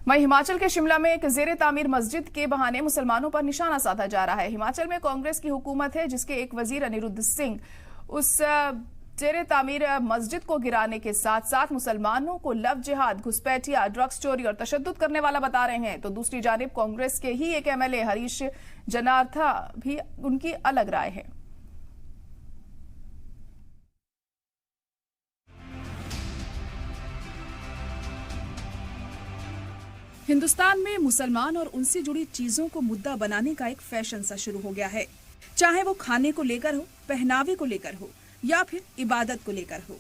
वहीं हिमाचल के शिमला में एक जेर तामीर मस्जिद के बहाने मुसलमानों पर निशाना साधा जा रहा है। हिमाचल में कांग्रेस की हुकूमत है, जिसके एक वजीर अनिरुद्ध सिंह उस जेर तामीर मस्जिद को गिराने के साथ साथ मुसलमानों को लव जिहाद, घुसपैठिया, ड्रग्स चोरी और तशद्दुद करने वाला बता रहे हैं। तो दूसरी जानिब कांग्रेस के ही एक एमएलए हरीश जनार्था भी उनकी अलग राय है। हिंदुस्तान में मुसलमान और उनसे जुड़ी चीजों को मुद्दा बनाने का एक फैशन सा शुरू हो गया है, चाहे वो खाने को लेकर हो, पहनावे को लेकर हो या फिर इबादत को लेकर हो।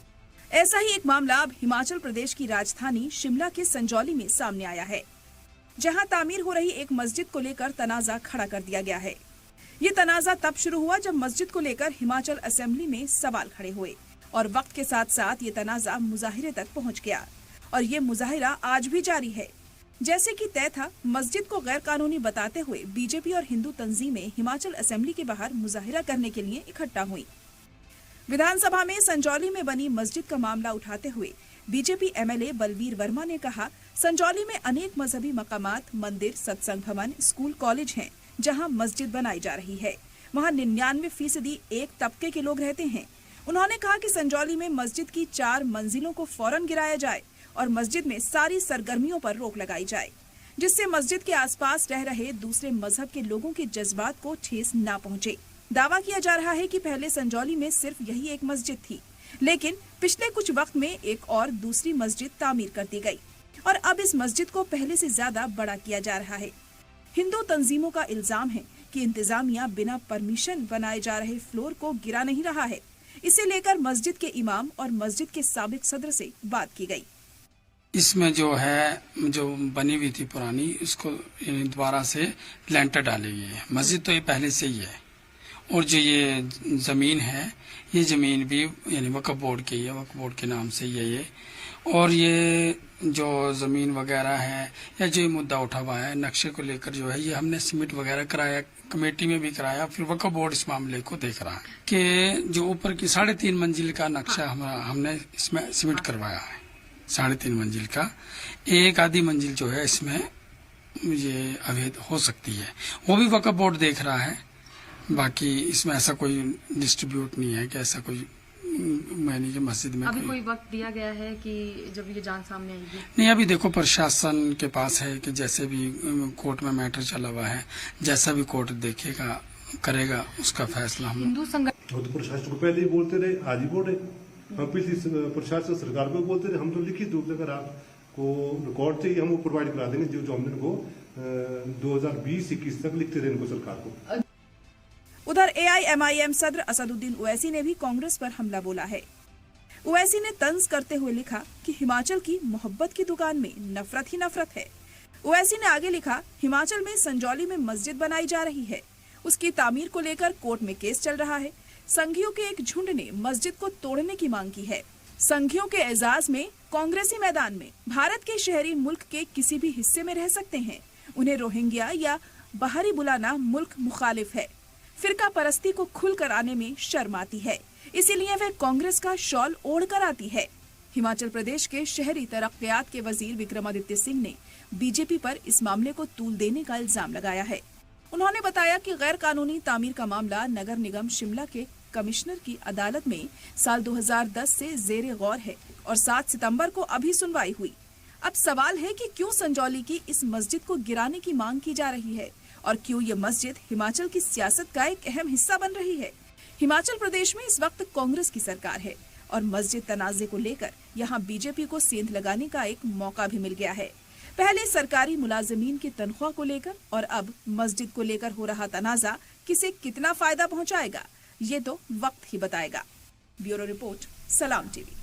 ऐसा ही एक मामला अब हिमाचल प्रदेश की राजधानी शिमला के संजौली में सामने आया है, जहां तामीर हो रही एक मस्जिद को लेकर तनाजा खड़ा कर दिया गया है। ये तनाजा तब शुरू हुआ जब मस्जिद को लेकर हिमाचल असेंबली में सवाल खड़े हुए और वक्त के साथ साथ ये तनाजा मुजाहिरे तक पहुँच गया और ये मुजाहिरा आज भी जारी है। जैसे कि तय था, मस्जिद को गैर कानूनी बताते हुए बीजेपी और हिंदू तंजीमें हिमाचल असेंबली के बाहर मुजाहिरा करने के लिए इकट्ठा हुई। विधानसभा में संजौली में बनी मस्जिद का मामला उठाते हुए बीजेपी एमएलए बलवीर वर्मा ने कहा, संजौली में अनेक मजहबी मकामात, मंदिर, सत्संग भवन, स्कूल, कॉलेज हैं, जहां मस्जिद बनाई जा रही है। वहां 99% एक तबके के लोग रहते हैं। उन्होंने कहा कि संजौली में मस्जिद की 4 मंजिलों को फौरन गिराया जाए और मस्जिद में सारी सरगर्मियों पर रोक लगाई जाए, जिससे मस्जिद के आसपास रह रहे दूसरे मजहब के लोगों के जज्बात को ठेस न पहुंचे। दावा किया जा रहा है कि पहले संजौली में सिर्फ यही एक मस्जिद थी, लेकिन पिछले कुछ वक्त में एक और दूसरी मस्जिद तामीर कर दी गई और अब इस मस्जिद को पहले से ज्यादा बड़ा किया जा रहा है। हिंदू तंजीमों का इल्जाम है कि इंतजामिया बिना परमिशन बनाए जा रहे फ्लोर को गिरा नहीं रहा है। इसे लेकर मस्जिद के इमाम और मस्जिद के साबिक सदर से बात की गई। इसमें जो बनी हुई थी पुरानी, उसको दोबारा से लेंटर डाली गई है। मस्जिद तो ये पहले से ही है और जो ये जमीन है, ये जमीन भी यानी वक्फ बोर्ड की है, वक्फ बोर्ड के नाम से ये और ये जो जमीन वगैरह है या जो ये मुद्दा उठा हुआ है नक्शे को लेकर, जो है ये हमने सबमिट वगैरह कराया, कमेटी में भी कराया, फिर वक्फ बोर्ड इस मामले को देख रहा है कि जो ऊपर की 3.5 मंजिल का नक्शा हमने इसमें सबमिट करवाया है। 3.5 मंजिल का, एक आधी मंजिल जो है इसमें ये अवैध हो सकती है, वो भी वक्फ बोर्ड देख रहा है। बाकी इसमें ऐसा कोई डिस्ट्रीब्यूट नहीं है कि ऐसा कोई मैंने जो मस्जिद में अभी कोई वक्त दिया गया है कि जब ये जान सामने आएगी? नहीं, अभी देखो प्रशासन के पास है कि जैसे भी कोर्ट में मैटर चला हुआ है, जैसा भी कोर्ट देखेगा करेगा उसका फैसला हम हिंदू संगठन तो प्रशासन को पहले ही बोलते रहे, आज ही बोल रहे, हम पिछली प्रशासन सरकार को बोलते रहे, हम तो लिखित रूप से अगर आपको रिकॉर्ड चाहिए हम वो प्रोवाइड करा देंगे, जो हमने इनको 2020-21 तक लिखते रहे इनको सरकार को। उधर AIMIM सदर असदुद्दीन ओवैसी ने भी कांग्रेस पर हमला बोला है। ओवैसी ने तंज करते हुए लिखा कि हिमाचल की मोहब्बत की दुकान में नफरत ही नफरत है। ओवैसी ने आगे लिखा, हिमाचल में संजौली में मस्जिद बनाई जा रही है, उसकी तामीर को लेकर कोर्ट में केस चल रहा है। संघियों के एक झुंड ने मस्जिद को तोड़ने की मांग की है। संघियों के एजाज में कांग्रेसी मैदान में भारत के शहरी मुल्क के किसी भी हिस्से में रह सकते हैं। उन्हें रोहिंग्या या बाहरी बुलाना मुल्क मुखालिफ है। फिरका परस्ती को खुलकर आने में शर्म आती है, इसीलिए वह कांग्रेस का शॉल ओढ़ कर आती है। हिमाचल प्रदेश के शहरी तरक्कियात के वजीर विक्रमादित्य सिंह ने बीजेपी पर इस मामले को तूल देने का इल्जाम लगाया है। उन्होंने बताया कि गैर कानूनी तामीर का मामला नगर निगम शिमला के कमिश्नर की अदालत में साल 2010 से जेरे गौर है और 7 सितंबर को अभी सुनवाई हुई। अब सवाल है कि क्यों संजौली की इस मस्जिद को गिराने की मांग की जा रही है और क्यों ये मस्जिद हिमाचल की सियासत का एक अहम हिस्सा बन रही है। हिमाचल प्रदेश में इस वक्त कांग्रेस की सरकार है और मस्जिद तनाजे को लेकर यहाँ बीजेपी को सेंध लगाने का एक मौका भी मिल गया है। पहले सरकारी मुलाजिमीन की तनख्वाह को लेकर और अब मस्जिद को लेकर हो रहा तनाजा किसे कितना फायदा पहुँचाएगा, ये तो वक्त ही बताएगा। ब्यूरो रिपोर्ट, सलाम टीवी।